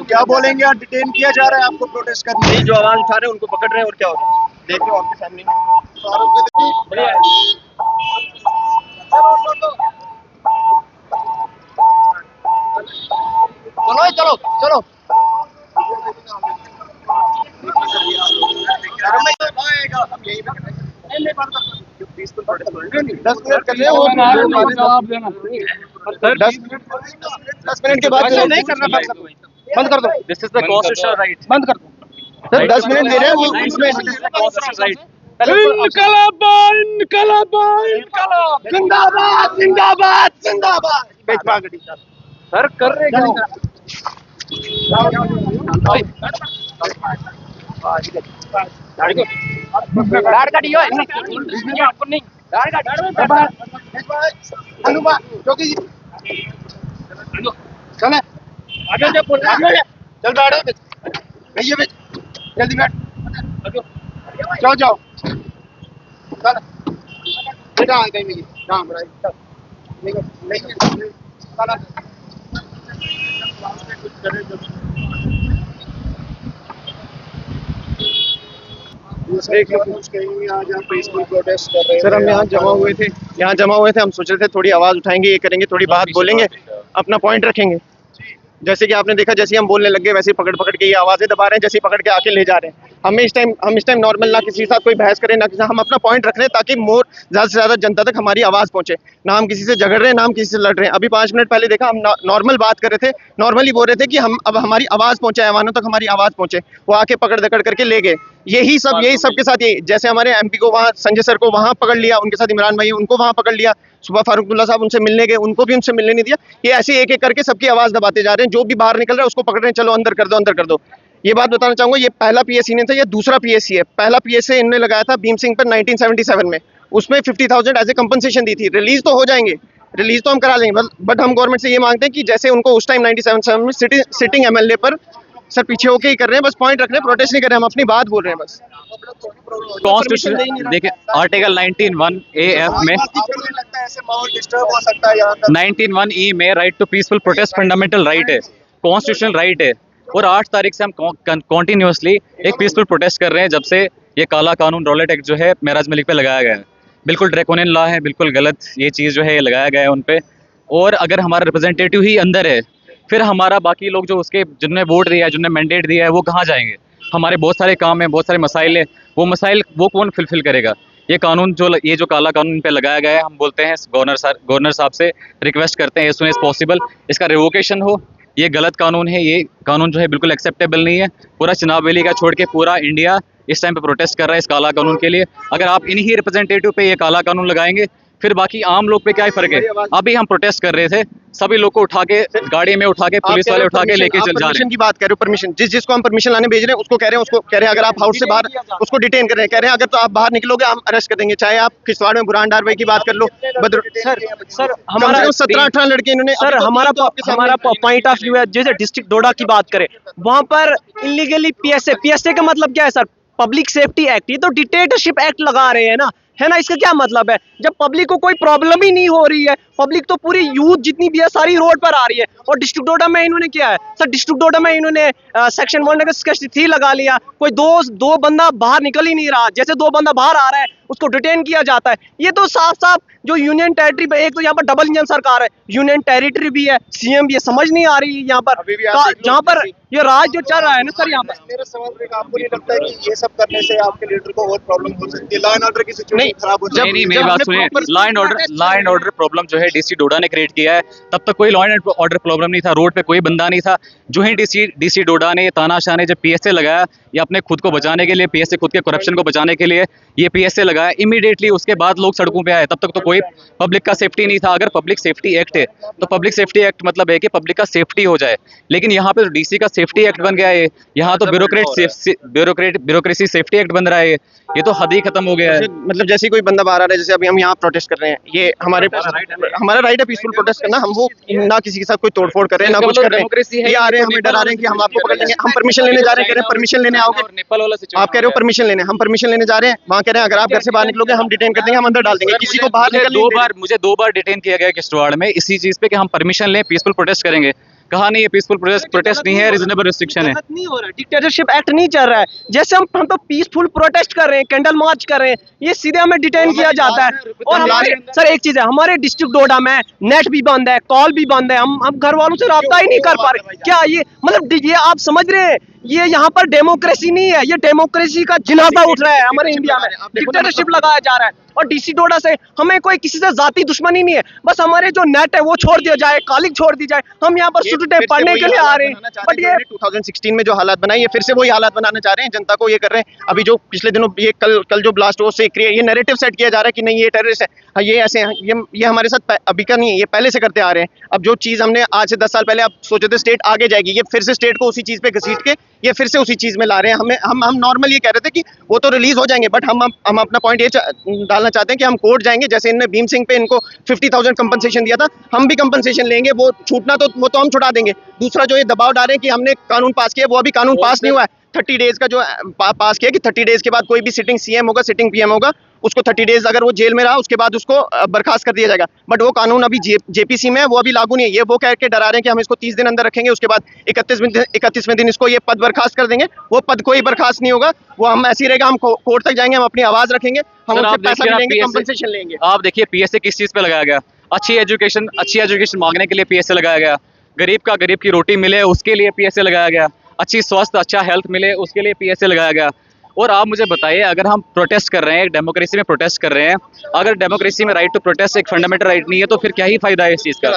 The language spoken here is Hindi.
क्या बोलेंगे? आप डिटेन किया जा रहा है आपको प्रोटेस्ट करने? जो आवाज उठा रहे हैं उनको पकड़ रहे हैं और क्या हो रहा है देख रहे हो आपके सामने। बढ़िया है। चलो चलो चलो। 10 मिनट कर रहे हो, जवाब देना सर। 10 मिनट के बाद नहीं करना, बंद कर दो। This is the constitutional right. बंद कर दो सर, 10 मिनट दे रहे हैं वो उसमें। इनकलाब इनकलाब इनकलाब, जिंदाबाद जिंदाबाद जिंदाबाद। सर कर रहे क्या? गाड़ काटियो है आपको नहीं गाड़ काट अनुमान जोगी जी चले आगे जा, चल बैठो भैया, जल्दी बैठ, जाओ जाओ चल बेटा कहीं नहीं काम रहा नहीं चला। सर हम यहाँ जमा हुए थे, हम सोच रहे थे थोड़ी आवाज उठाएंगे, ये करेंगे, थोड़ी बात बोलेंगे, अपना पॉइंट रखेंगे। जैसे कि आपने देखा, जैसे हम बोलने लगे वैसे पकड़ पकड़ के ये आवाजें दबा रहे हैं, जैसे पकड़ के आके ले जा रहे हैं। हम इस टाइम नॉर्मल, ना किसी के साथ कोई बहस करें, ना किसी, हम अपना पॉइंट रख रहे हैं ताकि ज्यादा से ज्यादा जनता तक हमारी आवाज पहुंचे। ना हम किसी से झगड़ रहे हैं, ना हम किसी से लड़ रहे हैं। अभी 5 मिनट पहले देखा, हम नॉर्मल बात कर रहे थे, नॉर्मली बोल रहे थे कि हम अब हमारी आवाज पहुंचे, ऐवानों तक हमारी आवाज पहुंचे। वो आके पकड़ दकड़ करके ले गए। यही सब के साथ यही, जैसे हमारे MP को वहाँ, संजय सर को वहाँ पकड़ लिया, उनके साथ इमरान भाई उनको वहाँ पकड़ लिया, सुबह फारूकुल्लाह साहब उनसे मिलने गए, उनको भी उनसे मिलने नहीं दिया। ये ऐसे एक एक करके सबकी आवाज दबाते जा रहे हैं। जो भी बाहर निकल रहा है उसको पकड़ रहे हैं, चलो अंदर कर दो, अंदर कर दो। ये बात बताना चाहूंगा, ये पहला PSC नहीं था, ये दूसरा PSC है। पहला PSC इन्होंने लगाया था भीम सिंह पर 1977 में, उसमें 50,000 एज ए कंपनसेशन दी थी। रिलीज तो हो जाएंगे, रिलीज तो हम करा लेंगे, बट हम गवर्नमेंट से ये मांगते हैं कि जैसे उनको उस टाइम 1977 में सिटिंग MLA पर सर पीछे होके ही कर रहे हैं, बस पॉइंट रख रहे हैं, प्रोटेस्ट नहीं कर रहे हैं, हम अपनी बात बोल रहे हैं बस। कॉन्स्टिट्यूशन देखिए आर्टिकल 19(1)(a)(f) में 19(1)(e) में right to peaceful protest fundamental right है, कॉन्स्टिट्यूशनल राइट है। और 8 तारीख से हम कॉन्टिन्यूसली एक पीसफुल प्रोटेस्ट कर रहे हैं, जब से ये काला कानून रॉलेट एक्ट जो है मेराज मलिक पे लगाया गया है। बिल्कुल ड्रैकोनियन लॉ है, बिल्कुल गलत ये चीज़ जो है ये लगाया गया है उन पे। और अगर हमारा रिप्रेजेंटेटिव ही अंदर है, फिर हमारा बाकी लोग जो उसके जिनने वोट दिया है, जिनने मैंडेट दिया है, वो कहाँ जाएंगे? हमारे बहुत सारे काम हैं, बहुत सारे मसाइल हैं, वो मसाइल वो कौन फुलफिल करेगा? ये कानून ये जो काला कानून पे लगाया गया है, हम बोलते हैं गवर्नर साहब से रिक्वेस्ट करते हैं एज सून एज पॉसिबल इसका रिवोकेशन हो। ये गलत कानून है, ये कानून जो है बिल्कुल एक्सेप्टेबल नहीं है। पूरा चुनाव वैली का छोड़ के पूरा इंडिया इस टाइम पे प्रोटेस्ट कर रहा है इस काला कानून के लिए। अगर आप इन्हीं रिप्रेजेंटेटिव पे ये काला कानून लगाएंगे, फिर बाकी आम लोग पे क्या ही फर्क है? अभी हम प्रोटेस्ट कर रहे थे, सभी लोग को उठा के गाड़ी में उठा के पुलिस वाले उठा के लेके चल जा रहे हैं। परमिशन की बात कर रहे हो, परमिशन जिसको हम परमिशन लाने भेज रहे हैं उसको कह रहे हैं, अगर आप हाउस से बाहर, उसको डिटेन कर रहे हैं, कह रहे हैं अगर तो आप बाहर निकलोगे हम अरेस्ट कर देंगे। चाहे आप किश्तवाड़ में बुरहान डार भाई की बात कर लो, सर हमारा 17-18 लड़के इन्होंने, सर हमारा पॉइंट ऑफ व्यू है। जैसे डिस्ट्रिक्ट डोडा की बात करें, वहां पर इलीगली PSA का मतलब क्या है सर? Public safety act. ये तो डिक्टेटरशिप एक्ट लगा रहे हैं ना, है ना? इसका क्या मतलब है? जब पब्लिक को कोई प्रॉब्लम ही नहीं हो रही है, पब्लिक तो पूरी यूथ जितनी भी है सारी रोड पर आ रही है। और डिस्ट्रिक्ट डोडा में इन्होंने क्या है सर? डिस्ट्रिक्ट डोडा में इन्होंने सेक्शन 1(3) लगा लिया। कोई दो बंदा बाहर निकल ही नहीं रहा, जैसे 2 बंदा बाहर आ रहा है उसको डिटेन किया जाता है। ये तो साफ साफ जो यूनियन टेरिटरी पे, एक तो यहाँ पर डबल इंजन सरकार है, यूनियन टेरिटरी भी है, CM भी है, समझ नहीं आ रही है यहाँ पर जहाँ पर ये राज जो चल रहा है ना सर यहाँ पर। मेरा सवाल है, आपको नहीं लगता है कि ये सब करने से आपके लीडर को और प्रॉब्लम हो सकती है? लॉ एंड ऑर्डर की सिचुएशन खराब हो जाएगी। नहीं, मेरी बात सुनिए। लॉ एंड ऑर्डर प्रॉब्लम जो है DC डोडा ने क्रिएट किया है, तब तक कोई लॉ एंड ऑर्डर प्रॉब्लम नहीं था, रोड पे कोई बंदा नहीं था। जो ही DC डोडा ने, तानाशाह ने जब PSA लगाया, ये अपने खुद को बचाने के लिए, PSA खुद के करप्शन को बचाने के लिए ये PSA लगाया, इमीडिएटली उसके बाद लोग सड़कों पे आए। तब तक तो कोई पब्लिक का सेफ्टी नहीं था। अगर पब्लिक सेफ्टी एक्ट है तो पब्लिक सेफ्टी एक्ट मतलब है कि पब्लिक का सेफ्टी हो जाए, लेकिन यहाँ पे DC का सेफ्टी एक्ट बन गया है। यहाँ तो ब्यूरोक्रेसी सेफ्टी एक्ट बन रहा है। ये तो हद ही खत्म हो गया है। मतलब जैसे ही कोई बंदा बाहर आ रहा है, जैसे अभी हम यहाँ प्रोटेस्ट कर रहे हैं, ये हमारा राइट है पीसफुल प्रोटेस्ट करना। हम वो ना किसी के साथ कोई तोड़फोड़ कर रहे हैं, ना कुछ कर रहे हैं। ये आ रहे हैं, हमें डरा रहे हैं कि हम आपको पकड़ लेंगे। हम परमिशन लेने जा रहे हैं, कह रहे हैं परमिशन लेने आओगे, नेपाल वाला सिचुएशन आप कह रहे हो परमिशन लेने, हम परमिशन लेने जा रहे हैं, वहाँ कह रहे हैं अगर आप घर से बाहर निकलोगे हम डिटेन कर देंगे, हम अंदर डाल देंगे, किसी को बाहर निकलने मुझे 2 बार डिटेन किया गया किश्तवाड़ में इसी चीज पे कि हम परमिशन लें, पीसफुल प्रोटेस्ट करेंगे। कहा नहीं, ये पीसफुल प्रोटेस्ट नहीं है, रीजनेबल रिस्ट्रिक्शन है। नहीं हो रहा है, डिक्टेटरशिप एक्ट नहीं चल रहा है। जैसे हम तो पीसफुल प्रोटेस्ट कर रहे हैं, कैंडल मार्च कर रहे हैं, ये सीधे हमें डिटेन किया जाता है। और हमारे सर एक चीज है, हमारे डिस्ट्रिक्ट डोडा में नेट भी बंद है, कॉल भी बंद है, हम घर वालों से राब्ता ही नहीं कर पा रहे। क्या ये मतलब ये आप समझ रहे हैं, ये यहाँ पर डेमोक्रेसी नहीं है, ये डेमोक्रेसी का जिनाजा उठ रहा है हमारे इंडिया में, डिक्टेटरशिप लगाया जा रहा है। और डीसी डोडा से हमें कोई किसी से जाती दुश्मनी नहीं है, बस हमारे जो नेट है वो छोड़ दिया जाए, कॉलिंग छोड़ दी जाए। हम यहाँ पर स्टूडेंट पढ़ने के लिए आ रहे हैं, बट ये 2016 में जो हालात बनाए, ये फिर से वही हालात बनाना चाह रहे हैं, जनता को ये कर रहे हैं। अभी जो पिछले दिनों ये कल जो ब्लास्ट हो, ये नैरेटिव सेट किया जा रहा है कि नहीं ये टेररिस्ट है, ये ऐसे हैं, ये हमारे साथ अभी का नहीं है, ये पहले से करते आ रहे हैं। अब जो चीज हमने आज से 10 साल पहले आप सोचे थे स्टेट आगे जाएगी, ये फिर से स्टेट को उसी चीज पे घसीट के ये फिर से उसी चीज में ला रहे हैं। हम नॉर्मल ये कह रहे थे कि वो तो रिलीज हो जाएंगे, बट हम अपना पॉइंट ये डालना चाहते हैं कि हम कोर्ट जाएंगे। जैसे इनने भीम सिंह पे इनको 50,000 कंपनसेशन दिया था, हम भी कंपनसेशन लेंगे, वो छूटना तो वो तो हम छुड़ा देंगे। दूसरा जो ये दबाव डाल रहे हैं कि हमने कानून पास किया, वो अभी कानून पास नहीं हुआ है। 30 डेज का जो पास किया कि 30 डेज के बाद कोई भी सिटिंग सीएम होगा, सिटिंग पीएम होगा, उसको 30 डेज अगर वो जेल में रहा उसके बाद उसको बर्खास्त कर दिया जाएगा। बट वो कानून अभी जेपीसी में है, वो अभी लागू नहीं है। ये वो कह के डरा रहे हैं कि हम इसको 30 दिन अंदर रखेंगे, उसके बाद 31वें दिन इसको ये पद बर्खास्त कर देंगे। वो पद कोई बर्खास्त नहीं होगा, वो हम ऐसे ही रहेगा। हम कोर्ट तक जाएंगे, हम अपनी आवाज रखेंगे, हम उनसे पैसा भी लेंगे, कंपनसेशन लेंगे। आप देखिए पीएसए किस चीज पे लगाया गया, अच्छी एजुकेशन मांगने के लिए पीएसए लगाया गया, गरीब की रोटी मिले उसके लिए पीएसए लगाया गया, अच्छी स्वास्थ्य अच्छा हेल्थ मिले उसके लिए पीएसए लगाया गया। और आप मुझे बताइए, अगर हम प्रोटेस्ट कर रहे हैं, डेमोक्रेसी में प्रोटेस्ट कर रहे हैं, अगर डेमोक्रेसी में राइट टू प्रोटेस्ट एक फंडामेंटल राइट नहीं है, तो फिर क्या ही फायदा है इस चीज का।